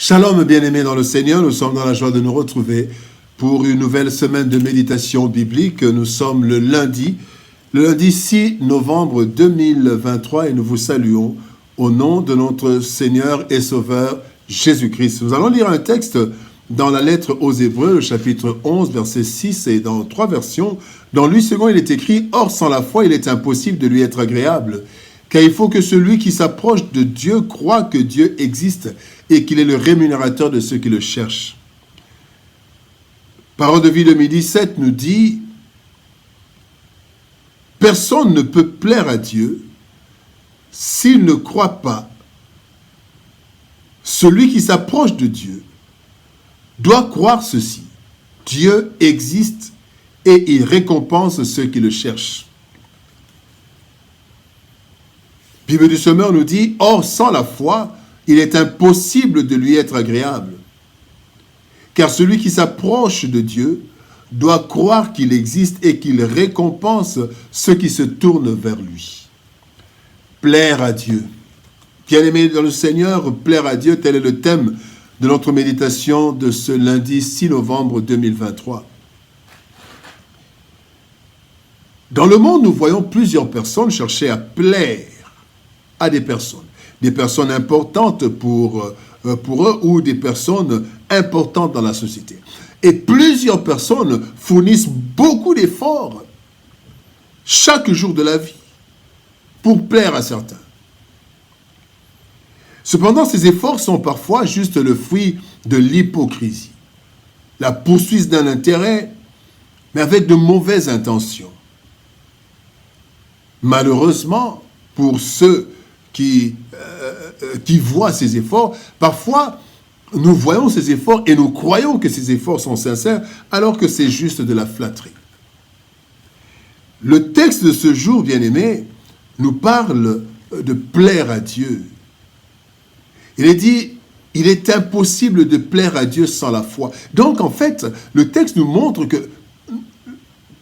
Shalom, bien-aimés dans le Seigneur, nous sommes dans la joie de nous retrouver pour une nouvelle semaine de méditation biblique. Nous sommes le lundi 6 novembre 2023 et nous vous saluons au nom de notre Seigneur et Sauveur Jésus-Christ. Nous allons lire un texte dans la lettre aux Hébreux, le chapitre 11, verset 6 et dans 3 versions. Dans lui second, il est écrit « Or, sans la foi, il est impossible de lui être agréable. » Car il faut que celui qui s'approche de Dieu croit que Dieu existe et qu'il est le rémunérateur de ceux qui le cherchent. Parole de vie 2017 nous dit « Personne ne peut plaire à Dieu s'il ne croit pas. Celui qui s'approche de Dieu doit croire ceci. Dieu existe et il récompense ceux qui le cherchent. » Bible du Semeur nous dit « Or, sans la foi, il est impossible de lui être agréable. Car celui qui s'approche de Dieu doit croire qu'il existe et qu'il récompense ceux qui se tournent vers lui. » Plaire à Dieu. Bien-aimés dans le Seigneur, plaire à Dieu, tel est le thème de notre méditation de ce lundi 6 novembre 2023. Dans le monde, nous voyons plusieurs personnes chercher à plaire à des personnes importantes pour eux ou des personnes importantes dans la société. Et plusieurs personnes fournissent beaucoup d'efforts chaque jour de la vie pour plaire à certains. Cependant, ces efforts sont parfois juste le fruit de l'hypocrisie, la poursuite d'un intérêt, mais avec de mauvaises intentions. Malheureusement, pour ceux qui voient ces efforts, parfois nous voyons ces efforts et nous croyons que ces efforts sont sincères alors que c'est juste de la flatterie. Le texte de ce jour, bien-aimé, nous parle de plaire à Dieu. Il est dit, il est impossible de plaire à Dieu sans la foi. Donc en fait, le texte nous montre que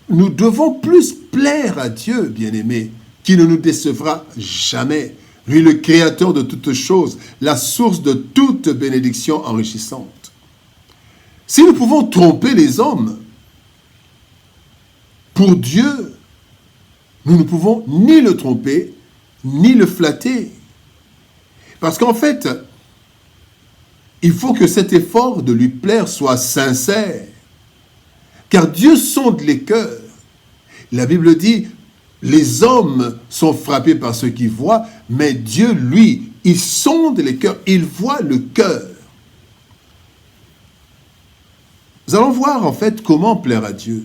nous devons plus plaire à Dieu, bien-aimé, qui ne nous décevra jamais. Lui, le créateur de toutes choses, la source de toute bénédiction enrichissante. Si nous pouvons tromper les hommes, pour Dieu, nous ne pouvons ni le tromper, ni le flatter. Parce qu'en fait, il faut que cet effort de lui plaire soit sincère. Car Dieu sonde les cœurs. La Bible dit, les hommes sont frappés par ce qu'ils voient, mais Dieu, lui, il sonde les cœurs, il voit le cœur. Nous allons voir en fait comment plaire à Dieu.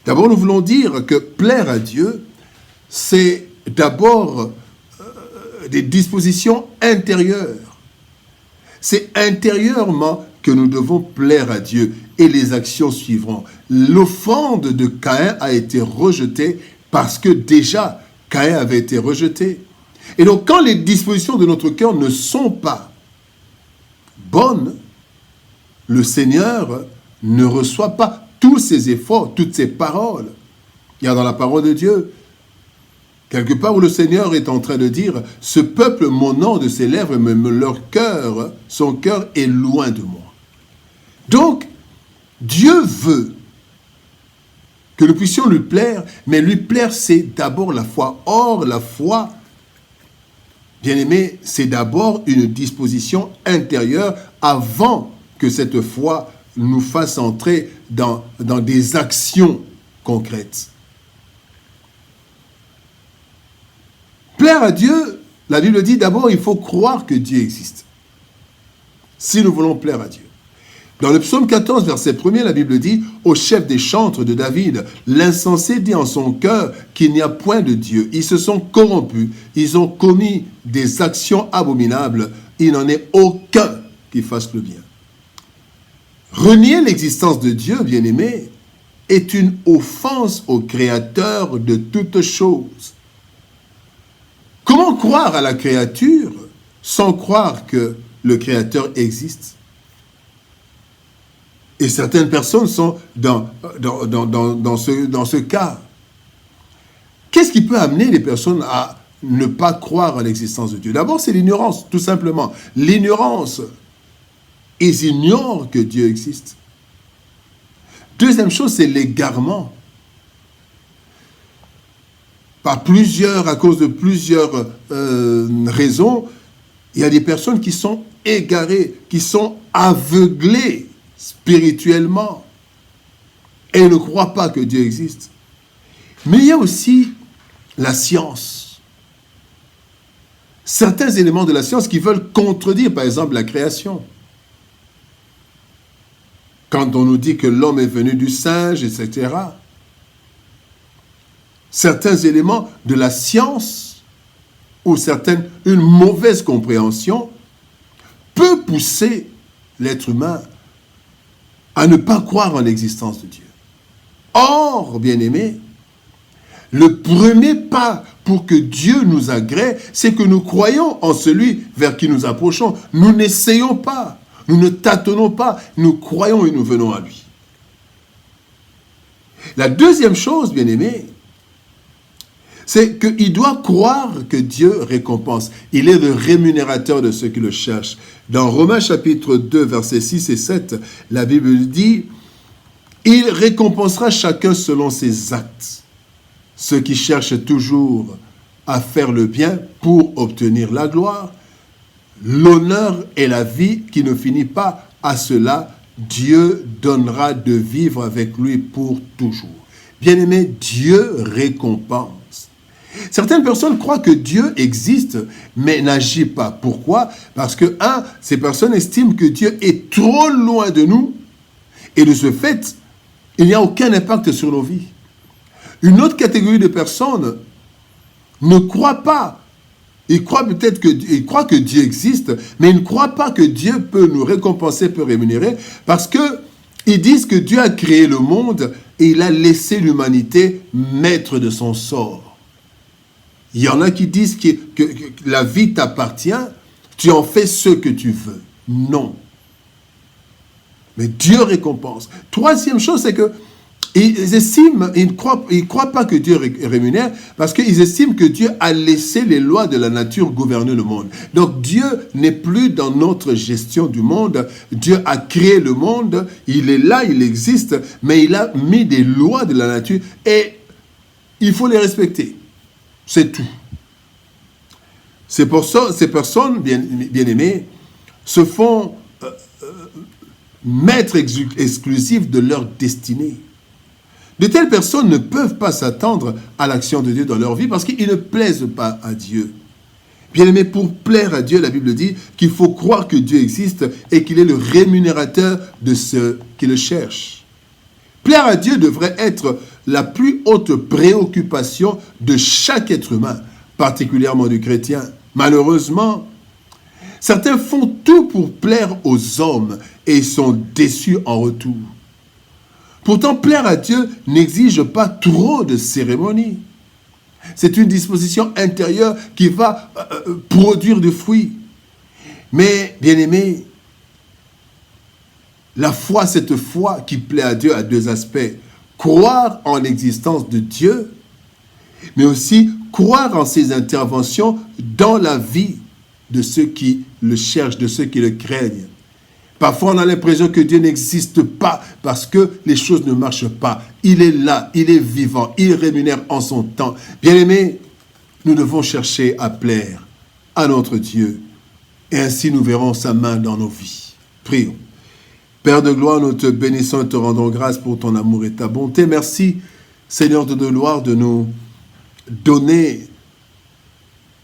D'abord, nous voulons dire que plaire à Dieu, c'est d'abord des dispositions intérieures. C'est intérieurement que nous devons plaire à Dieu et les actions suivront. L'offrande de Caïn a été rejetée parce que déjà Caïn avait été rejeté. Et donc quand les dispositions de notre cœur ne sont pas bonnes, le Seigneur ne reçoit pas tous ses efforts, toutes ses paroles. Il y a dans la parole de Dieu quelque part où le Seigneur est en train de dire « Ce peuple m'honore de ses lèvres, mais leur cœur, son cœur est loin de moi. » Donc, Dieu veut que nous puissions lui plaire, mais lui plaire, c'est d'abord la foi. Or, la foi, bien aimé, c'est d'abord une disposition intérieure avant que cette foi nous fasse entrer dans des actions concrètes. Plaire à Dieu, la Bible dit d'abord, il faut croire que Dieu existe. Si nous voulons plaire à Dieu. Dans le psaume 14, verset 1er, la Bible dit « Au chef des chantres de David, l'insensé dit en son cœur qu'il n'y a point de Dieu. Ils se sont corrompus, ils ont commis des actions abominables. Il n'en est aucun qui fasse le bien. » Renier l'existence de Dieu, bien-aimé, est une offense au Créateur de toutes choses. Comment croire à la créature sans croire que le Créateur existe? Et certaines personnes sont dans ce cas. Qu'est-ce qui peut amener les personnes à ne pas croire à l'existence de Dieu? D'abord, c'est l'ignorance, tout simplement. L'ignorance ils ignorent que Dieu existe. Deuxième chose, c'est l'égarement. À cause de plusieurs raisons, il y a des personnes qui sont égarées, qui sont aveuglées spirituellement et ne croient pas que Dieu existe. Mais il y a aussi la science. Certains éléments de la science qui veulent contredire, par exemple, la création. Quand on nous dit que l'homme est venu du singe, etc. Certains éléments de la science ou une mauvaise compréhension peut pousser l'être humain à ne pas croire en l'existence de Dieu. Or, bien-aimés, le premier pas pour que Dieu nous agrée, c'est que nous croyons en celui vers qui nous approchons. Nous n'essayons pas, nous ne tâtonnons pas, nous croyons et nous venons à lui. La deuxième chose, bien-aimés, c'est qu'il doit croire que Dieu récompense. Il est le rémunérateur de ceux qui le cherchent. Dans Romains chapitre 2, versets 6 et 7, la Bible dit « Il récompensera chacun selon ses actes. Ceux qui cherchent toujours à faire le bien pour obtenir la gloire, l'honneur et la vie qui ne finit pas, à cela, Dieu donnera de vivre avec lui pour toujours. » Bien-aimé, Dieu récompense. Certaines personnes croient que Dieu existe, mais n'agit pas. Pourquoi? Parce que, ces personnes estiment que Dieu est trop loin de nous, et de ce fait, il n'y a aucun impact sur nos vies. Une autre catégorie de personnes ne croient pas. Ils croient que Dieu existe, mais ils ne croient pas que Dieu peut nous récompenser, peut rémunérer, parce qu'ils disent que Dieu a créé le monde et il a laissé l'humanité maître de son sort. Il y en a qui disent que la vie t'appartient, tu en fais ce que tu veux. Non. Mais Dieu récompense. Troisième chose, c'est que ils ne croient pas que Dieu rémunère parce qu'ils estiment que Dieu a laissé les lois de la nature gouverner le monde. Donc Dieu n'est plus dans notre gestion du monde. Dieu a créé le monde, il est là, il existe, mais il a mis des lois de la nature et il faut les respecter. C'est tout. C'est pour ça ces personnes, bien-aimées, se font maîtres exclusifs de leur destinée. De telles personnes ne peuvent pas s'attendre à l'action de Dieu dans leur vie parce qu'ils ne plaisent pas à Dieu. Bien-aimés, pour plaire à Dieu, la Bible dit qu'il faut croire que Dieu existe et qu'il est le rémunérateur de ceux qui le cherchent. Plaire à Dieu devrait être la plus haute préoccupation de chaque être humain, particulièrement du chrétien. Malheureusement, certains font tout pour plaire aux hommes et sont déçus en retour. Pourtant, plaire à Dieu n'exige pas trop de cérémonie. C'est une disposition intérieure qui va produire des fruits. Mais, bien-aimés, la foi, cette foi qui plaît à Dieu a deux aspects. Croire en l'existence de Dieu, mais aussi croire en ses interventions dans la vie de ceux qui le cherchent, de ceux qui le craignent. Parfois, on a l'impression que Dieu n'existe pas parce que les choses ne marchent pas. Il est là, il est vivant, il rémunère en son temps. Bien-aimés, nous devons chercher à plaire à notre Dieu et ainsi nous verrons sa main dans nos vies. Prions. Père de gloire, nous te bénissons et te rendons grâce pour ton amour et ta bonté. Merci, Seigneur de gloire, de nous donner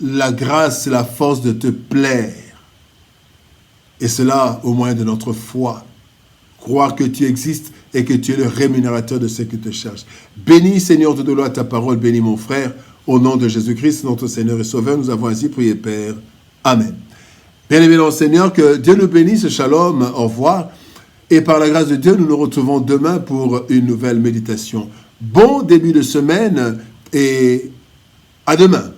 la grâce et la force de te plaire. Et cela au moyen de notre foi. Croire que tu existes et que tu es le rémunérateur de ceux qui te cherchent. Bénis, Seigneur de gloire, ta parole. Bénis mon frère. Au nom de Jésus-Christ, notre Seigneur et Sauveur, nous avons ainsi prié, Père. Amen. Bien-aimé dans le Seigneur, que Dieu nous bénisse. Shalom. Au revoir. Et par la grâce de Dieu, nous nous retrouvons demain pour une nouvelle méditation. Bon début de semaine et à demain.